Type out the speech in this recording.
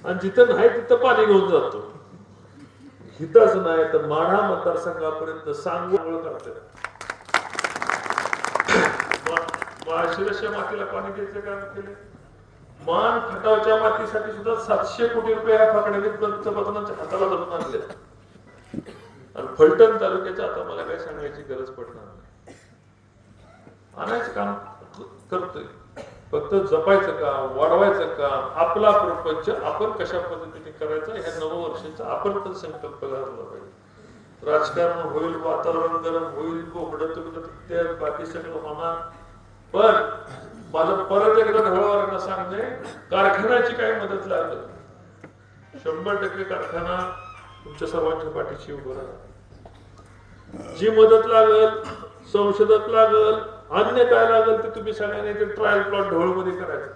आणि जिथं नाही तिथं पाणी घेऊन जातो. हितच नाही तर माढा मतदारसंघापर्यंत सांगोळ करते. माळशिरसच्या मातीला पाणी द्यायचं काम केलं. मान खटावच्या मातीसाठी सुद्धा 700 कोटी रुपये ह्या फडणवीस पंतप्रधानांच्या हाताला धरून आणले. आणि फलटण तालुक्याच्या आता मला काय सांगायची गरज पडणार नाही. आणायचं काम करतोय. फक्त जपायचं काम, वाढवायचं काम, आपला प्रपंच आपण कशा पद्धतीने करायचा ह्या नववर्षाचा आपण तर संकल्प घातला पाहिजे. राजकारण होईल, वातावरण गरम होईल, बोकडं तुकडं बाकी सगळं होणार. पण माझं परत एकदा ढवळवाल्यांना सांगणे, कारखान्याची काही मदत लागेल 100% कारखाना तुमच्या सर्वांच्या पाठीशी उभं राहा. जी मदत लागेल, संशोधक लागेल, अन्य काय लागेल ते तुम्ही सगळ्यांनी ते ट्रायल प्लॉट ढवळमध्ये करायचं.